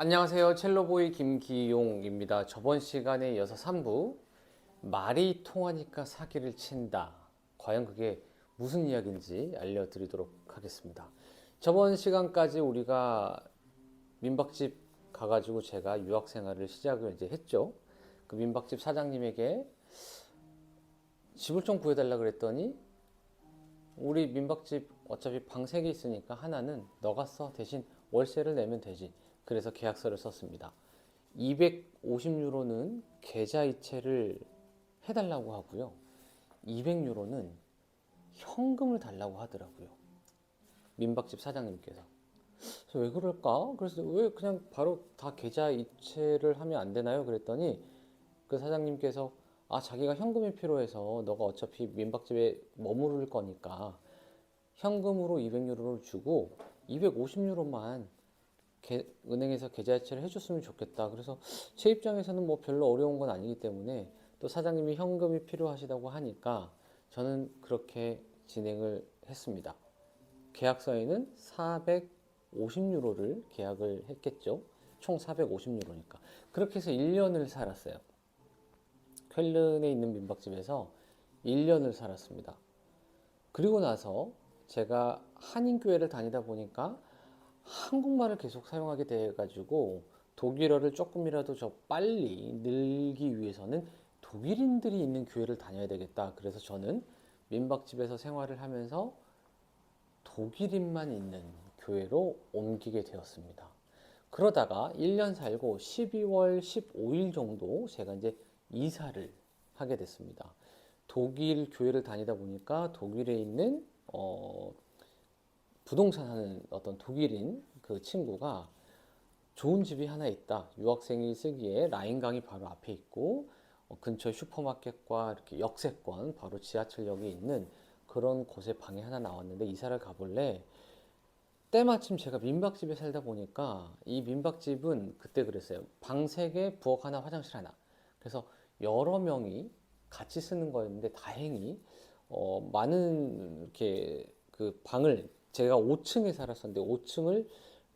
안녕하세요. 첼로보이 김기용입니다. 저번 시간에 이어서 3부 말이 통하니까 사기를 친다. 과연 그게 무슨 이야기인지 알려드리도록 하겠습니다. 저번 시간까지 우리가 민박집 가가지고 제가 유학생활을 시작을 이제 했죠. 그 민박집 사장님에게 집을 좀 구해달라 그랬더니 우리 민박집 어차피 방 3개 있으니까 하나는 너가 써. 대신 월세를 내면 되지. 그래서 계약서를 썼습니다. 250유로는 계좌이체를 해달라고 하고요. 200유로는 현금을 달라고 하더라고요. 민박집 사장님께서. 그래서 왜 그럴까? 그래서 왜 그냥 바로 다 계좌이체를 하면 안 되나요? 그랬더니 그 사장님께서 자기가 현금이 필요해서 너가 어차피 민박집에 머무를 거니까 현금으로 200유로를 주고 250유로만 은행에서 계좌이체를 해줬으면 좋겠다. 그래서 제 입장에서는 뭐 별로 어려운 건 아니기 때문에 또 사장님이 현금이 필요하시다고 하니까 저는 그렇게 진행을 했습니다. 계약서에는 450유로를 계약을 했겠죠. 총 450유로니까. 그렇게 해서 1년을 살았어요. 쾰른에 있는 민박집에서 1년을 살았습니다. 그리고 나서 제가 한인교회를 다니다 보니까 한국말을 계속 사용하게 돼가지고 독일어를 조금이라도 저 빨리 늘기 위해서는 독일인들이 있는 교회를 다녀야 되겠다. 그래서 저는 민박집에서 생활을 하면서 독일인만 있는 교회로 옮기게 되었습니다. 그러다가 1년 살고 12월 15일 정도 제가 이제 이사를 하게 됐습니다. 독일 교회를 다니다 보니까 독일에 있는 부동산 하는 어떤 독일인 그 친구가 좋은 집이 하나 있다. 유학생이 쓰기에 라인강이 바로 앞에 있고 근처 슈퍼마켓과 이렇게 역세권 바로 지하철역이 있는 그런 곳에 방이 하나 나왔는데 이사를 가볼래? 때마침 제가 민박집에 살다 보니까 이 민박집은 그때 그랬어요. 방 3개, 부엌 하나, 화장실 하나. 그래서 여러 명이 같이 쓰는 거였는데 다행히 많은 이렇게 그 방을 제가 5층에 살았었는데 5층을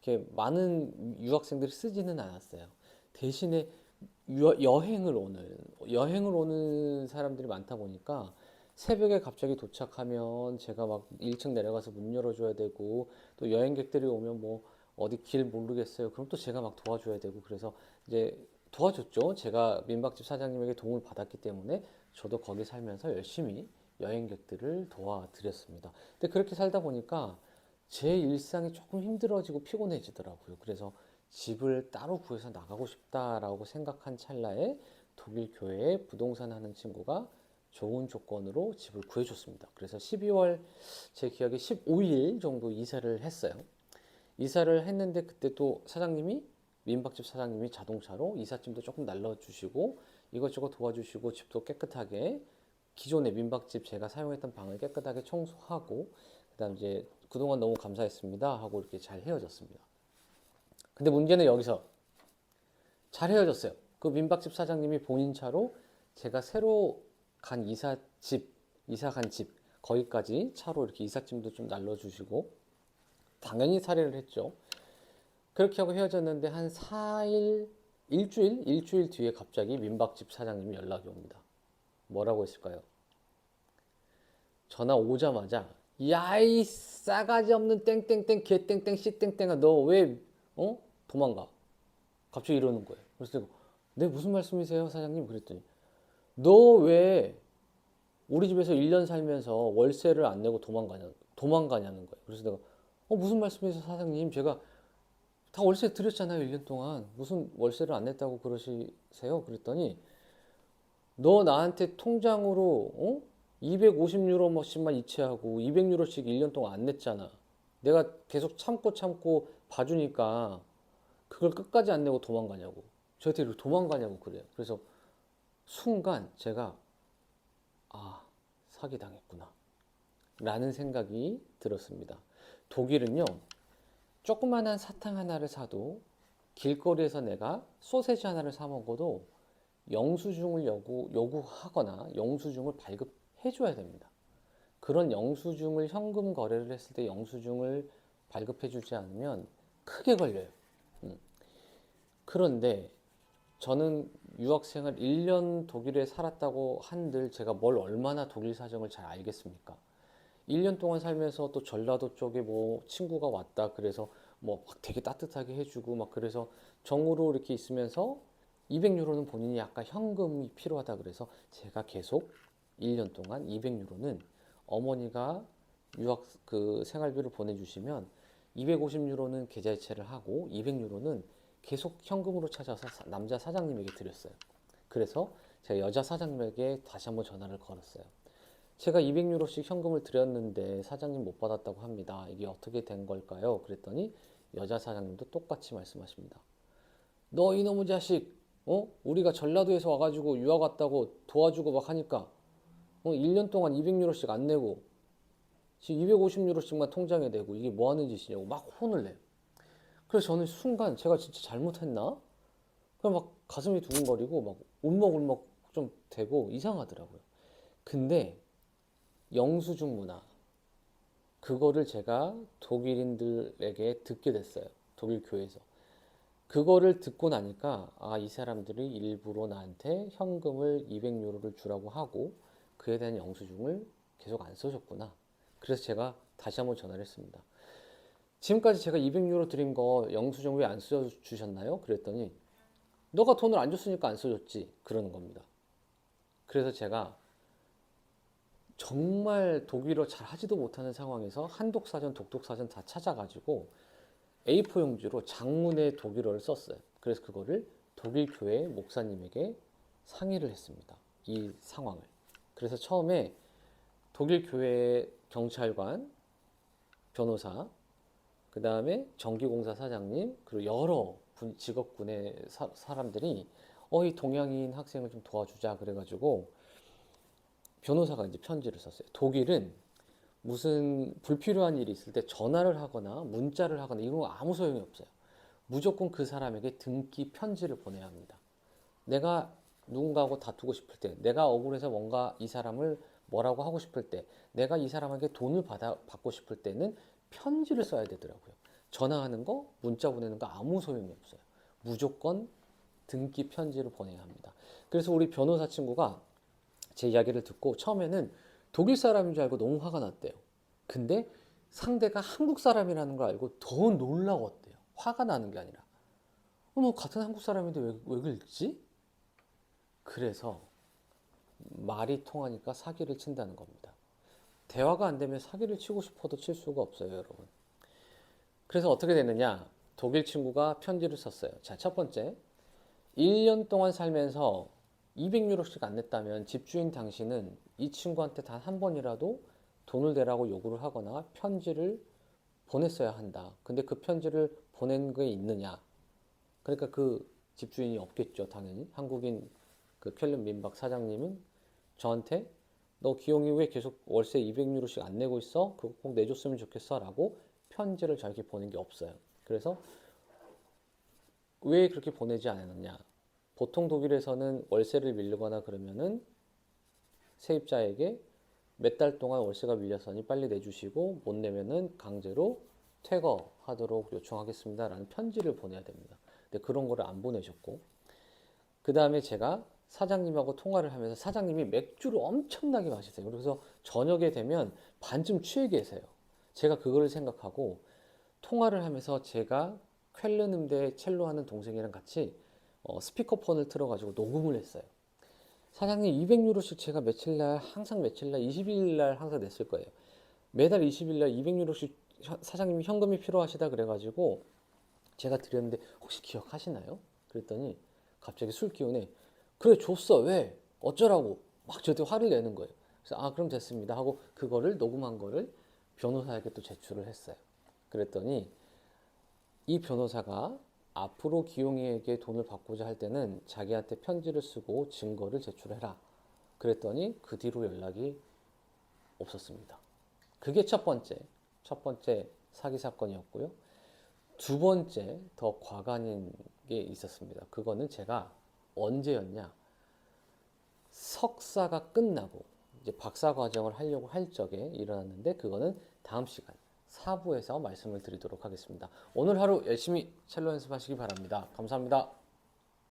이렇게 많은 유학생들이 쓰지는 않았어요. 대신에 여행을 오는 사람들이 많다 보니까 새벽에 갑자기 도착하면 제가 막 1층 내려가서 문 열어줘야 되고 또 여행객들이 오면 뭐 어디 길 모르겠어요. 그럼 또 제가 막 도와줘야 되고 그래서 이제 도와줬죠. 제가 민박집 사장님에게 도움을 받았기 때문에 저도 거기 살면서 열심히 여행객들을 도와드렸습니다. 근데 그렇게 살다 보니까 제 일상이 조금 힘들어지고 피곤해지더라고요. 그래서 집을 따로 구해서 나가고 싶다라고 생각한 찰나에 독일 교회에 부동산 하는 친구가 좋은 조건으로 집을 구해줬습니다. 그래서 12월 제 기억에 15일 정도 이사를 했어요. 이사를 했는데 그때 또 사장님이 민박집 사장님이 자동차로 이삿짐도 조금 날려주시고 이것저것 도와주시고 집도 깨끗하게 기존의 민박집 제가 사용했던 방을 깨끗하게 청소하고 그다음 이제 그동안 너무 감사했습니다 하고 이렇게 잘 헤어졌습니다. 근데 문제는 여기서 잘 헤어졌어요. 그 민박집 사장님이 본인 차로 제가 새로 간 이사 간 집 거기까지 차로 이렇게 이삿짐도 좀 날려주시고 당연히 살해를 했죠. 그렇게 하고 헤어졌는데 한 4일, 일주일 뒤에 갑자기 민박집 사장님이 연락이 옵니다. 뭐라고 했을까요? 전화 오자마자 야이 싸가지 없는 땡땡땡 개땡땡 씨땡땡아 너 왜 도망가? 갑자기 이러는 거예요. 그래서 내가 네 무슨 말씀이세요 사장님? 그랬더니 너 왜 우리 집에서 1년 살면서 월세를 안 내고 도망가냐는 거예요. 그래서 내가 무슨 말씀이세요 사장님? 제가 다 월세 드렸잖아요 1년 동안 무슨 월세를 안 냈다고 그러시세요? 그랬더니 너 나한테 통장으로 250유로씩만 이체하고 200유로씩 1년 동안 안 냈잖아. 내가 계속 참고 봐주니까 그걸 끝까지 안 내고 도망가냐고. 저한테 이렇게 도망가냐고 그래요. 그래서 순간 제가 사기당했구나 라는 생각이 들었습니다. 독일은요 조그만한 사탕 하나를 사도 길거리에서 내가 소세지 하나를 사 먹어도 영수증을 요구하거나 영수증을 발급해 줘야 됩니다. 그런 영수증을 현금 거래를 했을 때 영수증을 발급해 주지 않으면 크게 걸려요. 그런데 저는 유학생활 1년 독일에 살았다고 한들 제가 뭘 얼마나 독일 사정을 잘 알겠습니까? 1년 동안 살면서 또 전라도 쪽에 뭐 친구가 왔다 그래서 뭐 막 되게 따뜻하게 해주고 막 그래서 정으로 이렇게 있으면서 200유로는 본인이 약간 현금이 필요하다 그래서 제가 계속 1년 동안 200유로는 어머니가 유학 그 생활비를 보내주시면 250유로는 계좌이체를 하고 200유로는 계속 현금으로 찾아서 남자 사장님에게 드렸어요. 그래서 제가 여자 사장님에게 다시 한번 전화를 걸었어요. 제가 200유로씩 현금을 드렸는데 사장님 못 받았다고 합니다. 이게 어떻게 된 걸까요? 그랬더니 여자 사장님도 똑같이 말씀하십니다. 너 이놈의 자식, 우리가 전라도에서 와가지고 유학 왔다고 도와주고 막 하니까 1년 동안 200유로씩 안 내고 지금 250유로씩만 통장에 내고 이게 뭐 하는 짓이냐고 막 혼을 내요. 그래서 저는 순간 제가 진짜 잘못했나? 그냥 막 가슴이 두근거리고 막 울먹울먹 좀 되고 이상하더라고요. 근데 영수증 문화 그거를 제가 독일인들에게 듣게 됐어요. 독일 교회에서. 그거를 듣고 나니까 아, 이 사람들이 일부러 나한테 현금을 200유로를 주라고 하고 그에 대한 영수증을 계속 안 써줬구나. 그래서 제가 다시 한번 전화를 했습니다. 지금까지 제가 200유로 드린 거 영수증 왜 안 써주셨나요? 그랬더니 너가 돈을 안 줬으니까 안 써줬지. 그러는 겁니다. 그래서 제가 정말 독일어 잘 하지도 못하는 상황에서 한독사전, 독독사전 다 찾아가지고 A4 용지로 장문의 독일어를 썼어요. 그래서 그거를 독일 교회 목사님에게 상의를 했습니다. 이 상황을. 그래서 처음에 독일 교회 경찰관, 변호사, 그 다음에 전기공사 사장님, 그리고 여러 직업군의 사람들이 이 동양인 학생을 좀 도와주자 그래가지고 변호사가 이제 편지를 썼어요. 독일은 무슨 불필요한 일이 있을 때 전화를 하거나 문자를 하거나 이런 거 아무 소용이 없어요. 무조건 그 사람에게 등기 편지를 보내야 합니다. 내가 누군가하고 다투고 싶을 때, 내가 억울해서 뭔가 이 사람을 뭐라고 하고 싶을 때, 내가 이 사람에게 돈을 받고 싶을 때는 편지를 써야 되더라고요. 전화하는 거, 문자 보내는 거 아무 소용이 없어요. 무조건 등기 편지를 보내야 합니다. 그래서 우리 변호사 친구가 제 이야기를 듣고 처음에는 독일 사람인 줄 알고 너무 화가 났대요. 근데 상대가 한국 사람이라는 걸 알고 더 놀라웠대요. 화가 나는 게 아니라. 너 같은 한국 사람인데 왜 그랬지? 그래서 말이 통하니까 사기를 친다는 겁니다. 대화가 안 되면 사기를 치고 싶어도 칠 수가 없어요, 여러분. 그래서 어떻게 됐느냐? 독일 친구가 편지를 썼어요. 자, 첫 번째. 1년 동안 살면서 200유로씩 안 냈다면 집주인 당신은 이 친구한테 단 한 번이라도 돈을 내라고 요구를 하거나 편지를 보냈어야 한다. 근데 그 편지를 보낸 게 있느냐? 그러니까 그 집주인이 없겠죠, 당연히. 한국인 그 켈른 민박 사장님은 저한테 너 기용이 왜 계속 월세 200유로씩 안 내고 있어? 그거 꼭 내줬으면 좋겠어. 라고 편지를 저에게 보낸 게 없어요. 그래서 왜 그렇게 보내지 않았느냐? 보통 독일에서는 월세를 밀리거나 그러면은 세입자에게 몇 달 동안 월세가 밀렸으니 빨리 내주시고 못 내면은 강제로 퇴거하도록 요청하겠습니다라는 편지를 보내야 됩니다. 근데 그런 거를 안 보내셨고 그 다음에 제가 사장님하고 통화를 하면서 사장님이 맥주를 엄청나게 마시세요. 그래서 저녁에 되면 반쯤 취해 계세요. 제가 그거를 생각하고 통화를 하면서 제가 쾰른 음대 첼로 하는 동생이랑 같이 스피커폰을 틀어가지고 녹음을 했어요. 사장님 200유로씩 제가 며칠날 항상 며칠날 20일날 항상 냈을 거예요. 매달 20일날 200유로씩 사장님이 현금이 필요하시다 그래가지고 제가 드렸는데 혹시 기억하시나요? 그랬더니 갑자기 술 기운에 그래 줬어 왜 어쩌라고 막 저한테 화를 내는 거예요. 그래서 아 그럼 됐습니다 하고 그거를 녹음한 거를 변호사에게 또 제출을 했어요. 그랬더니 이 변호사가 앞으로 기용이에게 돈을 받고자 할 때는 자기한테 편지를 쓰고 증거를 제출해라. 그랬더니 그 뒤로 연락이 없었습니다. 그게 첫 번째 사기 사건이었고요. 두 번째 더 과간인 게 있었습니다. 그거는 제가 언제였냐? 석사가 끝나고 이제 박사 과정을 하려고 할 적에 일어났는데 그거는 다음 시간 4부에서 말씀을 드리도록 하겠습니다. 오늘 하루 열심히 첼로 연습하시기 바랍니다. 감사합니다.